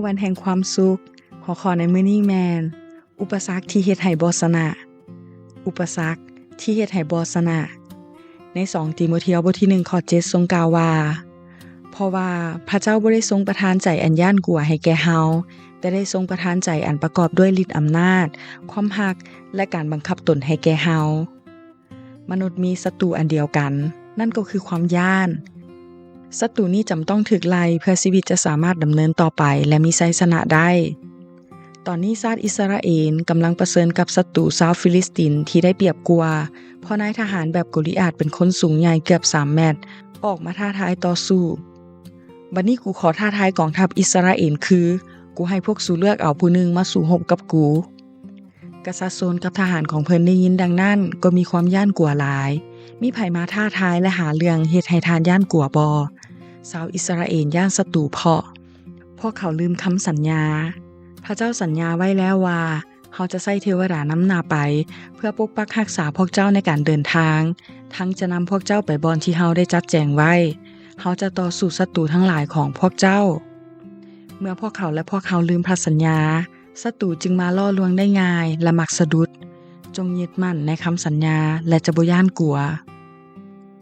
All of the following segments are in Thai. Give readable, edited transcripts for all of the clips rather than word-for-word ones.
วันแห่งความสุขหัวข้อในมื้อนี้แม่นอุปสรรคที่เฮ็ดให้บ่ชนะอุปสรรคที่เฮ็ดให้บ่ชนะใน2ติโมธีบทที่1ข้อ7ทรงกล่าวว่าเพราะว่าพระเจ้าบ่ได้ทรงประทานใจอันย่านกลัวให้แก่เฮาแต่ได้ทรงประทานใจอันประกอบด้วยฤทธิ์อำนาจความรักและการบังคับตนให้แก่เฮามนุษย์มีศัตรูอันเดียวกันนั่นก็คือความย้านศัตรูนี้จำต้องถูกไล่เพื่อชีวิตจะสามารถดำเนินต่อไปและมีชัยชนะได้ตอนนี้ชาติอิสราเอลกำลังประเสริญกับศัตรูชาวฟิลิสตินที่ได้เปรียบกว่าเพราะนายทหารแบบโกลิอาตเป็นคนสูงใหญ่เกือบ3เมตรออกมาท้าทายต่อสู้บัดนี้กูขอท้าทายกองทัพอิสราเอลคือกูให้พวกสู้เลือกเอาผู้หนึ่งมาสู้รบกับกูกษัตริย์โซนกับทหารของเพิ่นได้ยินดังนั้นก็มีความย้านกลัวหลายมีไผมาท้าทายและหาเรื่องเฮ็ดให้ทานย้านกลัวบ่ชาวอิสราเอลย้านศัตรูเพราะเขาลืมคำสัญญาพระเจ้าสัญญาไว้แล้วว่าเขาจะใช้เทวดานำหน้าไปเพื่อปกปักรักษาพวกเจ้าในการเดินทางทั้งจะนำพวกเจ้าไปบอนที่เฮาได้จัดแจงไว้เขาจะต่อสู้ศัตรูทั้งหลายของพวกเจ้าเมื่อพวกเขาและพวกเขาลืมพระสัญญาศัตรูจึงมาล่อลวงได้ง่ายและมักสะดุดจงยึดมั่นในคำสัญญาและจะบ่ย้านกลัว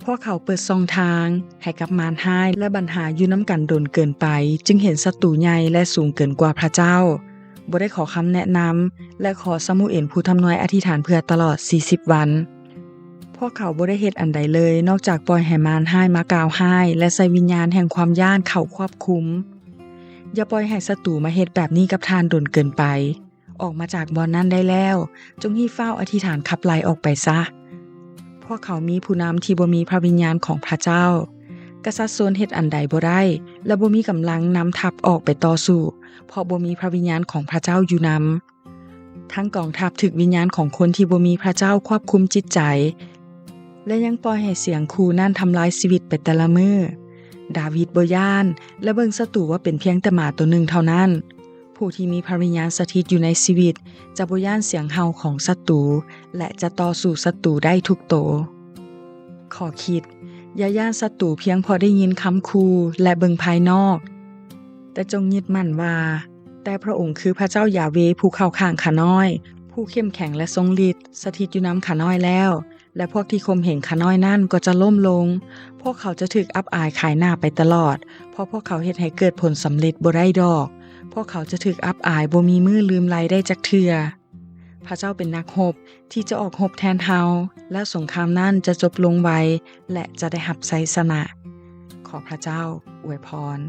พวกเขาเปิดช่องทางให้กับมารร้ายและปัญหาอยู่นำกันดนเกินไปจึงเห็นศัตรูใหญ่และสูงเกินกว่าพระเจ้าบ่ได้ขอคำแนะนำและขอซามูเอลผู้ทำนายอธิษฐานเพื่อตลอด40วันพวกเขาบ่ได้เฮ็ดอันใดเลยนอกจากปล่อยให้มารร้ายมากล่าวร้ายและใส่วิญญาณแห่งความย้านเข้าควบคุมอย่าปล่อยให้ศัตรูมาเฮ็ดแบบนี้กับท่านดนเกินไปออกมาจากบ่อนนั้นได้แล้วจงรีบเฝ้าอธิษฐานขับไล่ออกไปซะพวกเขามีผู้นำที่บ่มีพระวิญญาณของพระเจ้ากษัตริย์โซนเฮ็ดอันใดบ่ได้และบ่มีกำลังนำทัพออกไปต่อสู้เพราะบ่มีพระวิญญาณของพระเจ้าอยู่นำทั้งกองทัพถึกวิญญาณของคนที่บ่มีพระเจ้าควบคุมจิตใจและยังปล่อยให้เสียงคูนั้นทำลายชีวิตไปแต่ละมื้อดาวิดบ่ย้านและเบิ่งศัตรูว่าเป็นเพียงแต่หมาตัวหนึ่งเท่านั้นผู้ที่มีพระวิญญาณสถิตอยู่ในชีวิตจะบ่ย้านเสียงเห่าของศัตรูและจะต่อสู้ศัตรูได้ทุกโตขอคิดอย่าย้านศัตรูเพียงพอได้ยินคำคูและเบิ่งภายนอกแต่จงยึดมั่นว่าแต่พระองค์คือพระเจ้ายาเวผู้เข้าข้างข้าน้อยผู้เข้มแข็งและทรงฤทธิ์สถิตอยู่นำข้าน้อยแล้วและพวกที่ข่มเหงข้าน้อยนั่นก็จะล่มลงพวกเขาจะถูกอับอายขายหน้าไปตลอดเพราะพวกเขาเฮ็ดให้เกิดผลสำเร็จบ่ได้ดอกพวกเขาจะถูกอับอายบ่มีมือลืมไหลได้จักเทื่อพระเจ้าเป็นนักรบที่จะออกรบแทนเฮาและสงครามนั้นจะจบลงไวและจะได้รับชัยชนะขอพระเจ้าอวยพร